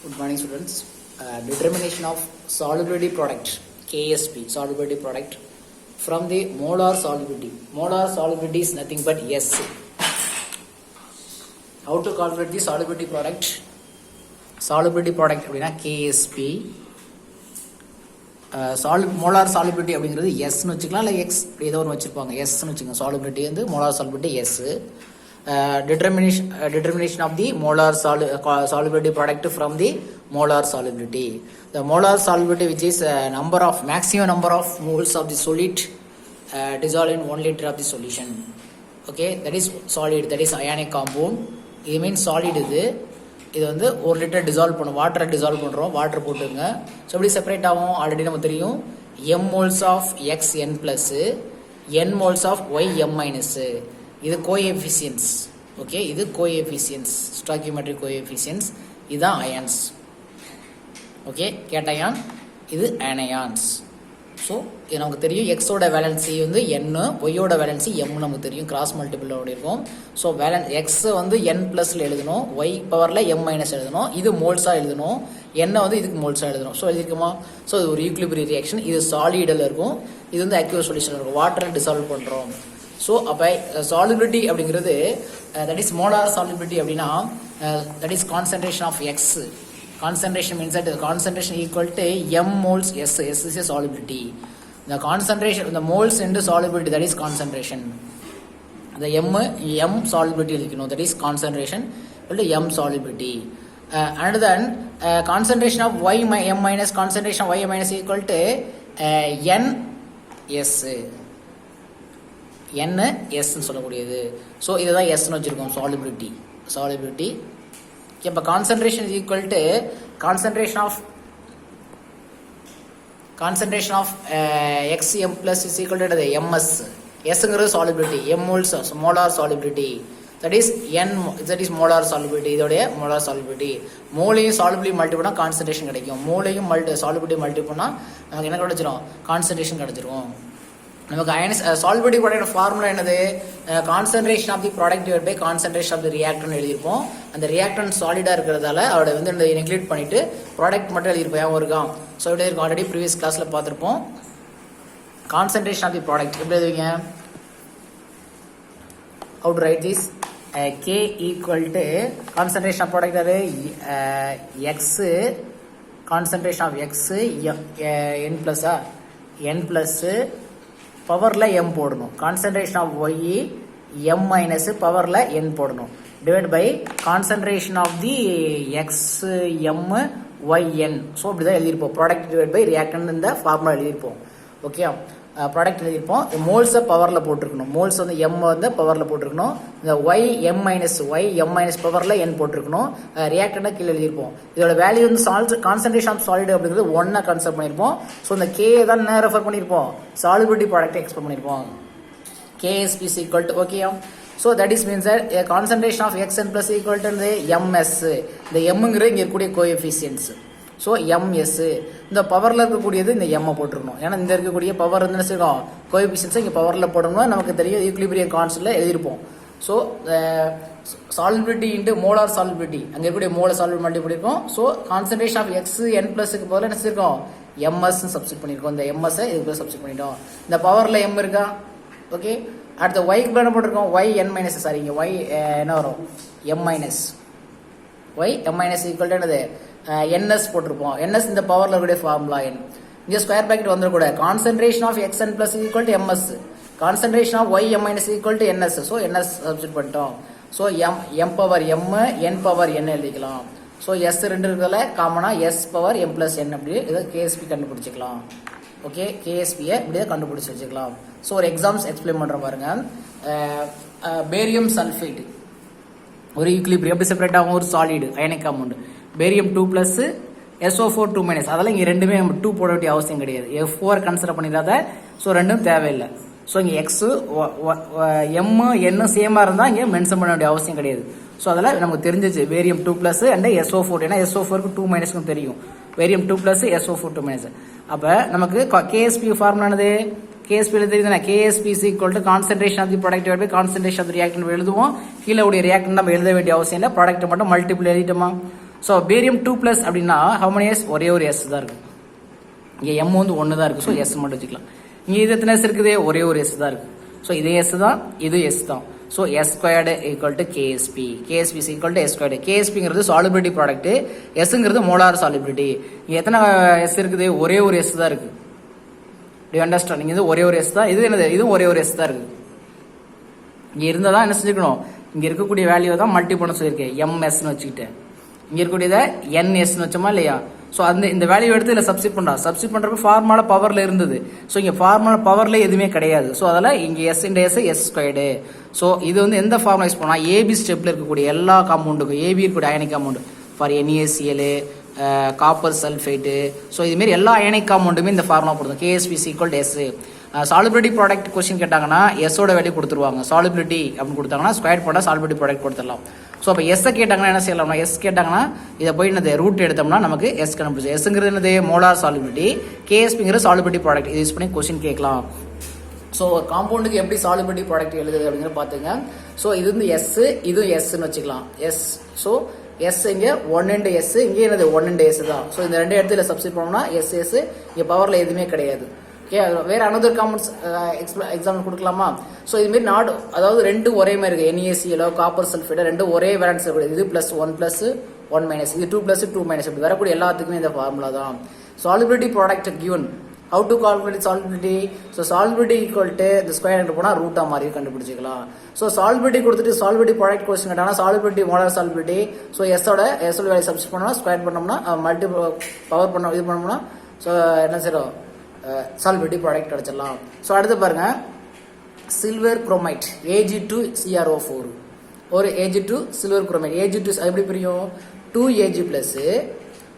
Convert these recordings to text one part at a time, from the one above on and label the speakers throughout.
Speaker 1: Good morning, students. Determination of solubility product, KSP, solubility product from the molar solubility. Molar solubility is nothing but S. How to calculate the solubility product? Solubility product அப்படினா KSP. Molar solubility அப்படிங்கிறது எஸ்ன்னு வச்சுக்கலாம், இல்லை X ஏதோ ஒன்று வச்சுருப்பாங்க. எஸ்ன்னு வச்சுக்கோங்க. சாலிபிலிட்டி வந்து molar solubility S. Determination of the molar solubility product from the molar solubility. The molar solubility, which is maximum number of moles of the solid dissolved in 1 liter of the solution. Okay, that is solid, that is ionic compound. It means solid இது வந்து 1 litre dissolve பண்ணும், வாட்டரை dissolve பண்ணுறோம். Water போட்டுங்க. So எப்படி separate ஆகும் already நமக்கு தெரியும். M moles of X N plus N moles of Y M minus. இது கோஎஃபிஷியன்ஸ். ஓகே, இது கோஎஃபிஷியன்ஸ், ஸ்டாக்கியோமெட்ரிக் கோஎஃபிஷியன்ஸ். இதுதான் அயான்ஸ். ஓகே, கேட்டயான், இது ஆனயான்ஸ். ஸோ இது நமக்கு தெரியும். எக்ஸோட வேலன்சி வந்து என்னு, ஒய்யோட வேலன்சி எம்னு நமக்கு தெரியும். கிராஸ் மல்டிபிளோட இருக்கும். ஸோ எக்ஸ் வந்து என் பிளஸ்ல எழுதணும், ஒய் பவர்ல எம் மைனஸ் எழுதணும். இது மோல்ஸா எழுதணும், என்ன வந்து இதுக்கு மோல்ஸா எழுதணும். ஸோ எழுதிருக்குமா? ஸோ இது ஒரு ஈக்குலிபிரியம் ரியாக்ஷன். இது சாலிடில் இருக்கும், இது வந்து அக்யூவஸ் சொல்யூஷன் இருக்கும். வாட்டரை டிசால்வ் பண்றோம். ஸோ அப்போ சாலிபிலிட்டி அப்படிங்கிறது தட் இஸ் மோலார் சாலிபிலிட்டி அப்படின்னா that is concentration of X. Concentration means that the concentration equal to m moles S. S is a solubility. The concentration, the moles into solubility, that is concentration. The m solubility, that is concentration equal to m solubility. And then concentration of y m minus concentration of y minus equal to n s. n s ன்னு சொல்லக்கூடியது. So இதுதான் எஸ்ன்னு வச்சிருக்கோம், solubility. இப்போ concentration is equal to concentration of xm plus is equal to ms. Sங்கிறது solubility, m moles molar solubility, that is n, that is molar solubility. இதோடைய molar solubility. மோலையும் solubility multi பண்ணா concentration கிடைக்கும். மோலையும் solubility multi பண்ணா நமக்கு என்ன கிடைச்சிரும்? Concentration கிடைச்சிரும். நமக்கு ions solubility product formula என்னது? Concentration of the product divide by concentration of the reactant எழுதியிருப்போம். அந்த ரியாக்டன் சாலிடா இருக்கிறதால அவட வந்து நெக்லெக்ட் பண்ணிட்டு ப்ராடக்ட் மட்டும் எழுதியிருப்போம். ஞாபகம் இருக்கா? ஸோ இப்படி இருக்கும், ஆல்ரெடி ப்ரீவியஸ் கிளாஸ்ல பார்த்துருப்போம். கான்சன்ட்ரேஷன் ஆஃப் தி ப்ராடக்ட் எப்படி எழுதுவீங்க? How to write this? K equal to concentration of product அது X, concentration of X N பிளஸ்ஸா, என் பிளஸ் பவர்ல எம் போடணும். Concentration of Y M minus பவர்ல என் போடணும். Divide by concentration of the X M Y N. So இப்படிதான் எழுதியிருப்போம். Product divide by reactant இந்த formula எழுதியிருப்போம். ஓகே, ப்ராடக்ட் எழுதியிருப்போம். மோல்ஸை பவர்ல போட்டிருக்கணும். மோல்ஸ் வந்து எம் வந்து பவர்ல போட்டிருக்கணும். இந்த ஒய் எம் மைனஸ் பவர்ல என் போட்டிருக்கணும். ரியாக்டனை கீழே எழுதியிருப்போம். இதோட வேல்யூ வந்து கான்சன்ட்ரேஷன் ஆஃப் சாலிட் அப்படிங்கிறது 1 கன்சிடர் பண்ணியிருப்போம். ஸோ இந்த கே தான் ரெஃபர் பண்ணியிருப்போம். சாலிபிலிட்டி ப்ராடக்ட் எக்ஸ்பிளைன் பண்ணியிருப்போம். KSP is equal to, okay, so that is means that a concentration of xn plus equal to the ms. இந்த mங்கிறது இங்க இருக்கக்கூடிய கோஎஃபிஷியன்ட்ஸ். ஸோ ms இந்த பவர்ல இருக்கக்கூடியது இந்த m போட்டுருக்கணும். ஏன்னா இந்த இருக்கக்கூடிய பவர் வந்து என்ன செய்யணும்? கோஎஃபிஷியன்ட்ஸ் இங்க பவர்ல போடணும். நமக்கு தெரியும் ஈக்குலிபிரியம் கான்ஸ்டன்ட்ல எழுதியிருப்போம். So solubility into molar solubility, அங்க இருக்கக்கூடிய மோலார் சாலிபிலிட்டி மல்டி பண்ணிருக்கோம். So concentration of X N பிளஸ்க்கு பதிலாக என்ன செஞ்சிருக்கோம்? ms சப்ஸ்டிட் பண்ணிருக்கோம். இந்த ms இதுக்கு சப்ஸ்டிட் பண்ணிட்டோம். இந்த பவர்ல m இருக்கா? ஓகே, அடுத்த ஒய்க்கு என்ன போட்டிருக்கோம்? ஒய் என் மைனஸ், சாரி இங்க ஒய் என்ன வரும்? M minus. Y M minus equal to என்னது? என்எஸ் போட்டிருப்போம். என்எஸ் இந்த பவர்ல இருக்கக்கூடிய ஃபார்முலா என். இங்க ஸ்கொயர் பிராக்கெட் வந்துடக்கூடாது. Concentration of X N plus equal to MS, concentration of Y M minus equal to NS. So NS substitute பண்ணிட்டோம். So M power M, N power N எழுதிக்கலாம். So S ரெண்டு இருக்கிறதுல காமனா S power M plus என் அப்படி இதை KSP கண்டுபிடிச்சிக்கலாம். Okay, கேஎஸ்பியை இப்படியே கண்டுபிடிச்சி வச்சுக்கலாம். ஸோ ஒரு எக்ஸாம்ஸ் எக்ஸ்பிளைன் பண்ற பாருங்க. பேரியம் சல்ஃபேட் ஒரு ஈக்குலிபிரியம் எப்படி செப்பரேட் ஆகும்? ஒரு solid ionic compound. Barium 2 plus SO4 2 minus. அதெல்லாம் இங்க ரெண்டுமே 2 போட வேண்டிய அவசியம் கிடையாது. F4 கன்சிடர் பண்ணிடாத. ஸோ ரெண்டும் தேவையில்லை. ஸோ இங்க எக்ஸ் எம் என்ன சேமா இருந்தா இங்க மென்ஷன் பண்ண வேண்டிய அவசியம் கிடையாது. ஸோ அதெல்லாம் நமக்கு தெரிஞ்சிச்சு. பேரியம் 2 பிளஸ் அண்ட் SO4, ஏன்னா SO4க்கு 2 மைனஸ்க்கும் தெரியும். Barium 2 plus SO4 2 minus. அப்ப நமக்கு KSP ஃபார்முலா என்னது? KSP எழுதுறதுனா KSP is equal to concentration of the product divided by concentration of the reactant எழுதுவோம். கீழ உடைய reactant நம்ம எழுத வேண்டிய அவசியம் இல்ல, ப்ராடக்ட் மட்டும் மல்டிபிள் எழுதிட்டோமா. ஸோ பேரியம் 2+ அப்படின்னா how many s ஒரே ஒரு s தான் இருக்கு. இங்கே m வந்து 1 தான் இருக்கு. ஸோ s மட்டும் வச்சுக்கலாம். இங்கே இது எத்தனை s இருக்குது? ஒரே ஒரு s தான் இருக்கு. ஸோ இது s தான், இது s தான். So s squared equal to KSP. KSP is equal to s squared. KSPங்கிறது சாலிபிலிட்டி ப்ராடக்ட், sங்கிறது மோலார் சாலிபிலிட்டி. இங்கே எத்தனை s இருக்குது? ஒரே ஒரு s தான் இருக்கு. Do understand? இங்கே இது ஒரே ஒரு s தான், இது என்னது? இதுவும் ஒரே ஒரு s தான் இருக்கு. இங்கே இருந்தால் தான் என்ன செஞ்சுக்கணும்? இங்கே இருக்கக்கூடிய வேல்யூ தான் மல்டி பண்ண சொல்லியிருக்கேன், எம்எஸ்ன்னு வச்சுக்கிட்டேன். இங்கே இருக்கக்கூடியதை என்எஸ்ன்னு வச்சோமா இல்லையா? ஸோ அந்த இந்த வேல்யூ எடுத்து இதில் சப்ஸ்டிட் பண்ணுறோம். சப்ஸ்டிட் பண்ணுறப்ப ஃபார்முலா பவரில் இருந்தது. ஸோ இங்கே ஃபார்முலா பவரில் எதுவுமே கிடையாது. ஸோ அதில் இங்கே S into S S squared. So இது வந்து எந்த ஃபார்முலா யூஸ் பண்ணால் ஏபி ஸ்டெப்பில் இருக்கக்கூடிய எல்லா காம்பவுண்டுக்கும், ஏபி இருக்கக்கூடிய ionic compound for NaCl, copper sulphate, so இதுமாரி எல்லா அயனிக் காம்பவுண்டுமே இந்த ஃபார்முலா போடுறோம். KSP equal to S. Solubility product question கேட்டாங்கன்னா எஸ்ஸோட வேல்யூ கொடுத்துருவாங்க. சாலிபிலிட்டி அப்படின்னு கொடுத்தாங்கன்னா ஸ்கொயர் போட்டால் சாலிபிலிட்டி ப்ராடக்ட் கொடுத்துடலாம். ஸோ அப்போ எஸ்ஸை கேட்டாங்கன்னா என்ன செய்யலாம்னா, எஸ் கேட்டாங்கன்னா இதை போய் என்னது ரூட் எடுத்தோம்னா நமக்கு எஸ் கண்டுபிடிச்சு. எஸ்ங்கிறது என்னது? Molar solubility. KSPங்கிறது சாலிபிலிட்டி ப்ராடக்ட். இது யூஸ் பண்ணி கொஸ்டின் கேட்கலாம். ஸோ ஒரு காம்பவுண்டுக்கு எப்படி சாலிபிலிட்டி ப்ராடக்ட் எழுதுது அப்படிங்கிற பார்த்துங்க. ஸோ இது வந்து எஸ், இதுவும் எஸ்ன்னு வச்சுக்கலாம். எஸ். ஸோ எஸ் இங்கே 1 இன்டு எஸ், இங்கே என்னது 1 இன்டு எஸ் தான். ஸோ இந்த ரெண்டு இடத்துல சப்ஸ்டிட் பண்ணோம்னா எஸ் எஸ், இங்கே பவரில் எதுவுமே கிடையாது. ஓகே, வேற அனதர் காம்பவுண்ட்ஸ் எக்ஸாம்பிள் கொடுக்கலாமா? ஸோ இதுமாரி நாடு, அதாவது ரெண்டு ஒரே மாதிரி இருக்கு. NaCl, காப்பர் சல்ஃபேட் ரெண்டு ஒரே வேலன்ஸ் இருக்கக்கூடிய, இது +1 + 1 - இது 2 + 2 - இப்படி வரக்கூடிய எல்லாத்துக்குமே இந்த ஃபார்முலா தான். Solubility product given. How to calculate solubility? So solubility equal to இந்த ஸ்கொயர் எடுத்து போனால் ரூட்டா மாதிரி கண்டுபிடிச்சிக்கலாம். ஸோ சாலிபிலிட்டி கொடுத்துட்டு சாலிபிலிட்டி ப்ராடக்ட் கொஸ்டின் கேட்டாங்கன்னா சாலிபிலிட்டி மோலார் சாலிபிலிட்டி. ஸோ எஸ்ஸோட வேல்யூ சப்ஸ்டிட் பண்ணோம்னா ஸ்கொயர் பண்ணோம்னா மல்டி பவர் பண்ணோம், இது பண்ணோம்னா ஸோ என்ன செய்யறோம்? Solubility product கிடைச்சிடலாம். ஸோ அடுத்து பாருங்க, சில்வர் குரோமைட் Ag2CrO4. ஒரு Ag2 சில்வர் குரோமைட். Ag2 எப்படி பிரியும்? 2Ag பிளஸ்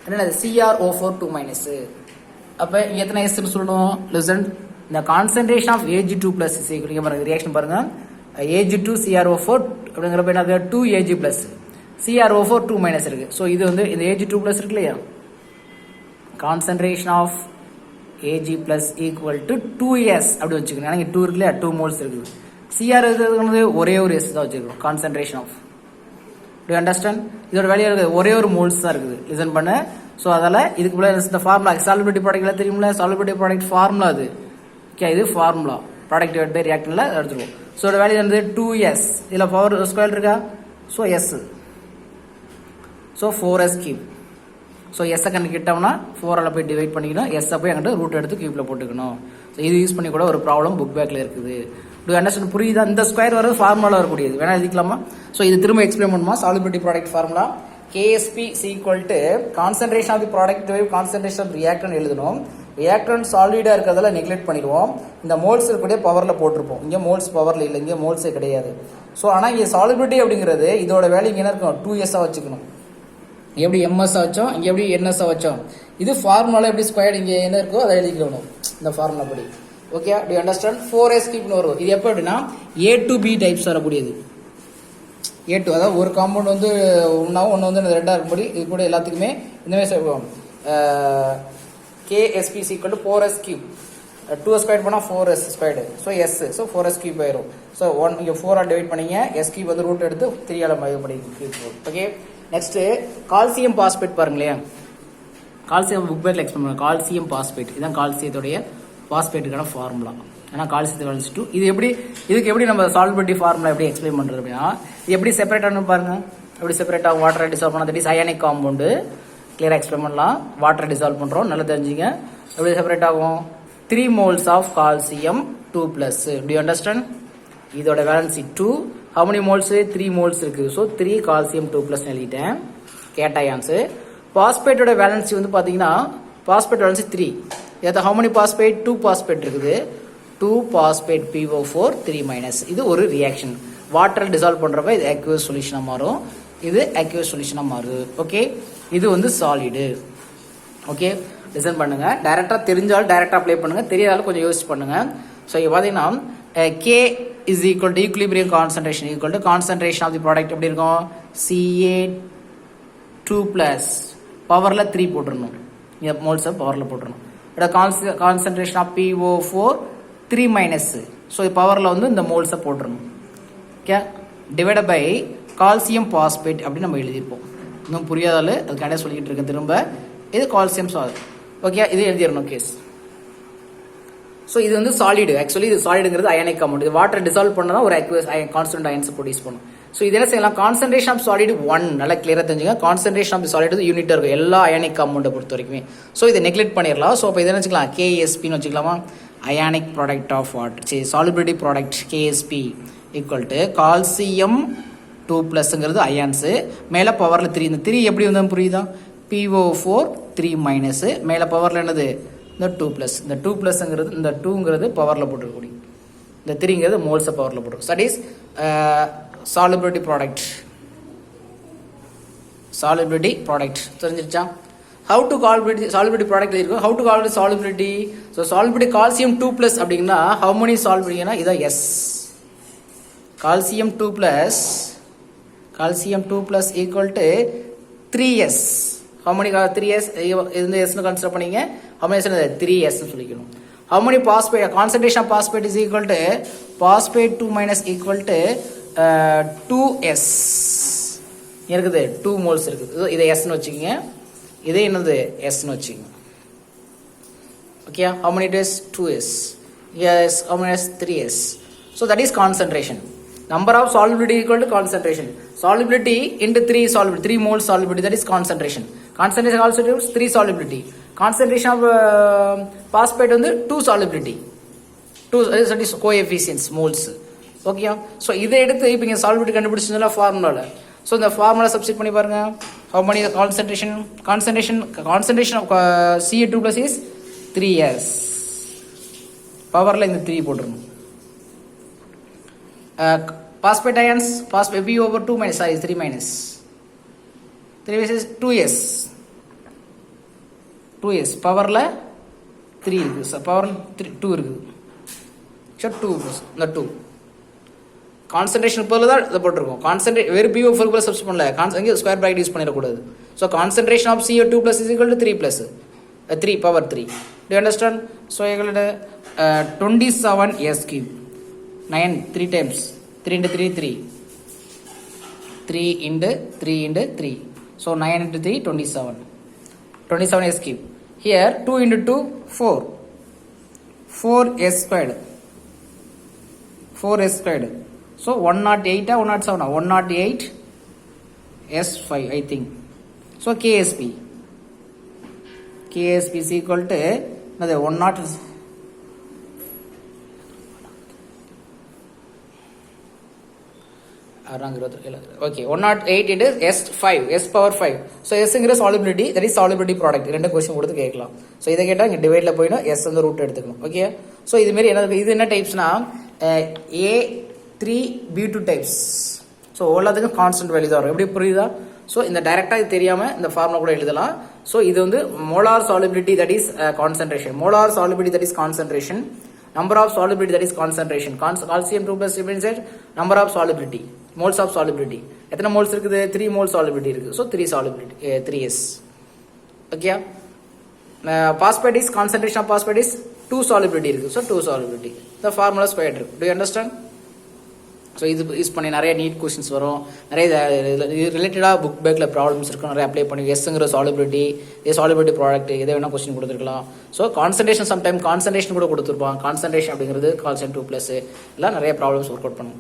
Speaker 1: என்னது? CrO4 2-. அப்போ எத்தனை எஸ்ன்னு சொல்லணும்? லிசன், இந்த கான்சன்ட்ரேஷன் ஆஃப் Ag2 பிளஸ் இங்கே பாருங்க, ரியாக்ஷன் பாருங்க. Ag2CrO4 அப்படிங்கிறப்ப என்ன? 2Ag பிளஸ் CrO4 2- இருக்கு. ஸோ இது வந்து இந்த Ag2 பிளஸ் இருக்கு இல்லையா, concentration of Ag plus equal to 2s அப்படி வச்சுக்கணும். எனக்கு 2 இருக்குல்லையா, 2 மோல்ஸ் இருக்குது. Cr இருக்கிறது ஒரே ஒரு s தான் வச்சுருக்கோம். Concentration of, to understand? இதோட வேல்யூ இருக்குது ஒரே ஒரு மோல்ஸ் தான் இருக்குது. லிசன் பண்ண. ஸோ அதில் இதுக்கு போல இந்த ஃபார்முலா சாலிபிலிட்டி ப்ராடக்ட்லாம் தெரியுமில்ல, சாலிபிலிட்டி ப்ராடக்ட் ஃபார்முலா அது. ஓகே, இது ஃபார்முலா ப்ராடக்ட் டிவைட் பை ரியாக்டன்ல எடுத்துருவோம். ஸோ இதோட வேல்யூ வந்து 2s. இதில் பவர் ஸ்கொயர் இருக்கா? So s. So 4s cube. So எஸ்ஸை கண்டுக்கிட்டோம்னா 4ஆல் போய் டிவைட் பண்ணிக்கணும். எஸ்ஸை போய் அங்கிட்ட ரூட் எடுத்து கியூப்ல போட்டுக்கணும். ஸோ இது யூஸ் பண்ணி கூட ஒரு ப்ராப்ளம் புக் பேக்கில் இருக்குது. To understand? புரியுதா? இந்த ஸ்கொயர் வர ஃபார்முலா வரக்கூடியது வேணா எழுதிக்கலாமா? ஸோ இது திரும்ப எக்ஸ்பிளைன் பண்ணுமா? Solubility product formula KSP equal to concentration of the product concentration of reactant எழுதணும். ரியாக்டன் சாலிடா இருக்கிறதுல நெக்லெக்ட் பண்ணிடுவோம். இந்த மோல்ஸ் இருக்கக்கூடிய பவர்ல போட்டிருப்போம். இங்கே மோல்ஸ் பவர்ல இல்லை, இங்கே மோல்ஸே கிடையாது. ஸோ ஆனால் இங்கே சாலிபிலிட்டி அப்படிங்கிறது இதோட வேல்யூ இங்கே என்ன இருக்கும்? 2s வச்சுக்கணும். எப்படி MS வச்சோம், இங்கே எப்படி NS வச்சோம். இது ஃபார்முலா எப்படி ஸ்கொயர் இங்கே என்ன இருக்கோ அதை எழுதிக்கணும் இந்த ஃபார்முலா படி. Okay, to understand? 4s கியூப்னு வரும். இது எப்போ அப்படின்னா A to B டைப்ஸ் வரக்கூடியது. A2, அதாவது ஒரு காம்பவுண்ட் வந்து ஒன்றாவும் ஒன்று வந்து ரெண்டாக இருக்கும்படி இது கூட எல்லாத்துக்குமே இந்த மாதிரி சொல்லுவோம். KSP equal to 4s cube. 2 square பண்ணால் 4s squared. So S. So 4s cube ஆயிரும். ஸோ 1 இங்கே 4ஆல் டிவைட் பண்ணிங்க. S கியூப் வந்து ரூட் எடுத்து 3ஆல் இது பண்ணி cube. Okay, next calcium phosphate பாருங்களேன். கால்சியம் புக் பேக்கில் எக்ஸ்பிளைன் பண்ணுங்க. கால்சியம் பாஸ்பேட் இதுதான் கால்சியத்துடைய பாஸ்பேட்டுக்கான ஃபார்முலா. ஏன்னா கால்சியத்தை வலிச்சுட்டு இது எப்படி, இதுக்கு எப்படி நம்ம சால்பிலிட்டி ஃபார்முலா எப்படி எக்ஸ்பிளைன் பண்ணுறது அப்படின்னா, இது எப்படி செப்பரேட் ஆகணும் பாருங்க. எப்படி செப்பரேட் ஆகும்? வாட்டரை டிசால்வ் பண்ண தட் இஸ் அயானிக் காம்பவுண்டு. கிளியராக எக்ஸ்பிளைன் பண்ணலாம். வாட்டரை டிசால்வ் பண்ணுறோம், நல்லா தெரிஞ்சுங்க. எப்படி செப்பரேட் ஆகும்? 3 moles of calcium 2+. Do you understand? இதோட valency 2. how many moles? 3 moles இருக்கு. ஸோ 3 கால்சியம் 2+ எழுதிட்டேன். கேட்டயான்ஸ். பாஸ்பேட்டோட வேலன்சி வந்து பார்த்தீங்கன்னா பாஸ்பேட் வேலன்சி 3. இதை how many பாஸ்பேட்? 2 பாஸ்பேட் இருக்குது. 2 பாஸ்பேட் PO4 3-. இது ஒரு ரியாக்ஷன். வாட்டர் டிசால்வ் பண்ணுறப்ப இது அக்யூஸ் சொல்யூஷனாக மாறும், இது அக்யூஸ் சொல்யூஷனாக மாறுது. ஓகே, இது வந்து சாலிடு. ஓகே, லிசன் பண்ணுங்க. டைரக்டாக தெரிஞ்சாலும் டைரக்டாக அப்ளை பண்ணுங்க, தெரியாதாலும் கொஞ்சம் யோசிச்சு பண்ணுங்க. ஸோ இப்போ பார்த்தீங்கன்னா K is equal to equilibrium concentration equal to concentration of the product எப்படி இருக்கும்? Ca2+. பவரில் 3 போட்டுருணும். இங்கே மோல்ஸை பவரில் போட்டுருணும். Concentration of PO4 3-. ஸோ பவரில் வந்து இந்த மோல்ஸை போட்டுருணும். Okay, divide by calcium phosphate அப்படின்னு நம்ம எழுதியிருப்போம். இன்னும் புரியாதால அதுக்காண்டி சொல்லிக்கிட்டு இருக்கேன் திரும்ப. இது கால்சியம் சால்ட். ஓகே, இது எழுதிடணும் கேஸ். ஸோ இது வந்து சாலிடு. ஆக்சுவலி இது சாலிடுங்கிறது அயனிக் காம்பவுண்ட். இது வாட்டர் டிசால்வ் பண்ணதான் ஒரு அக்வஸ் கான்ஸ்டன்ட் அயன்ஸ் ப்ரொடியூஸ் பண்ணும். ஸோ இது என்ன செய்யலாம், கான்சன்ட்ரேஷன் ஆஃப் சாலிட் 1 நல்லா கிளியராக தெரிஞ்சுங்க. கான்சன்ட்ரேஷன் ஆஃப் சாலிட் யூனிட்டாக இருக்கும் எல்லா அயனிக் காம்பவுண்டை பொறுத்த வரைக்குமே. ஸோ இதை நெக்லெக்ட் பண்ணிடலாம். ஸோ அப்போ இதை வச்சுக்கலாம் கேஎஸ்பின்னு வச்சுக்கலாமா, அயானிக் ப்ராடக்ட் ஆஃப் வாட்டர், சரி solubility product KSP equal to calcium 2+ங்கிறது அயான்ஸு, மேலே பவரில் 3. இந்த 3 எப்படி வந்தால் புரியுதா, PO4 3 மைனஸு, மேலே பவரில் என்னது இந்த 2+. இந்த 2+ங்கிறது இந்த 2ங்கிறது பவரில் போட்டுருக்கக்கூடிய, இந்த 3ங்கிறது மோல்ஸை பவரில் போட்டுருக்கும். That is solubility product. Solubility product தெரிஞ்சிருச்சா. How to solubility product இருக்கும். How to calculate solubility. So solubility calcium 2+ அப்படிங்கன்னா how many solubility னா இதான் S. calcium 2+ equal to 3S. how many 3S இந்த S னு கன்சிடர் பண்ணீங்க. how many 3S னு சொல்லிக்கணும். how many phosphate concentration of phosphate is equal to phosphate 2 minus equal to 2S இருக்குது, 2 moles இருக்குது. இதை S னு வச்சுக்கோங்க, இதே என்னது S னு வச்சுக்கோங்க. Okay, how many it is 2S. yes, how many is 3S. so that is concentration. number of solubility equal to concentration. solubility into 3 solubility, 3 moles solubility, that is concentration. concentration also equals 3 solubility. concentration of phosphate வந்து 2 solubility, 2 that is coefficients moles. ஓகேயா. So இதை எடுத்து இப்போ இங்கே solubility கண்டுபிடிச்சதுல ஃபார்முலாவில். So இந்த formula substitute பண்ணி பாருங்க. how many concentration of Ca2+ is 3S. பவரில் இந்த 3 போட்டுருணும். phosphate ions, phosphate PO2 minus, sorry 3 minus 3 is 2S பவரில் 3 இருக்குது, பவரில் 2 இருக்குது. ஸோ 2 இந்த 2 கான்சன்ட்ரேஷன் பொருள் தான் இதை போட்டிருக்கோம். கான்சன்ட்ரேட் வெறும் PO4 கூட சப்ஸ்டிட் பண்ணல, இங்கே ஸ்கொயர் பிராக்கெட் யூஸ் பண்ணிடக்கூடாது. So concentration of Ca2+ is equal to 3+, 3 power 3. do you understand? so equal to 27S3, 9 3 times 3 into 3 3 3 into 3 into 3, so 9 into 3 27S3. here 2 into 2 4S squared, 4S squared. so 108 or 107, 108 S5 I think. so KSP is equal to another 108 okay, 108 into S5, S power 5. so S ங்கிற solubility, that is solubility product. ரெண்டு question கொடுத்து கேட்கலாம். so இத கேட்டா இங்க டிவைட்ல போயினா S அந்த root எடுத்துக்கணும். Okay, so இது மாதிரி இது என்ன டைப்ஸ்னா A3B2 டைப்ஸ். ஸோ எல்லாத்துக்கும் கான்ஸ்டன்ட் வேல்யூ தான் வரும். எப்படி புரியுதா? ஸோ இந்த டைரக்டாக இது தெரியாமல் இந்த ஃபார்முலா கூட எழுதலாம். ஸோ இது வந்து molar solubility, that is concentration. Molar solubility, that is concentration. Number of solubility, that is concentration. Calcium 2+ number of solubility, moles of solubility. எத்தனை மோல்ஸ் இருக்குது? 3 மோல்ஸ் சாலிபிலிட்டி இருக்குது. So 3 solubility, 3S. Okay, phosphate is concentration of phosphate is 2 solubility இருக்குது. So 2 solubility. இந்த formula square இருக்கு. Do you understand? So இது use பண்ணி நிறைய NEET questions வரும். நிறைய ரிலேட்டடாக புக் பேக்கில் ப்ராப்ளம்ஸ் இருக்கும். நிறைய அப்ளை பண்ணி எஸ்ங்கிற சாலிபிலிட்டி, சாலிபிலிட்டி ப்ராடக்ட் எதை வேணால் கொஸ்டின் கொடுத்துருக்கலாம். ஸோ கான்சன்ட்ரேஷன் சம்டைம் கான்சன்ட்ரேஷன் கூட கொடுத்துருப்பான். கான்சன்ட்ரேஷன் அப்படிங்கிறது கால்சியம் 2+ எல்லாம் நிறைய ப்ராப்ளம்ஸ் ஒர்க் அவுட் பண்ணும்.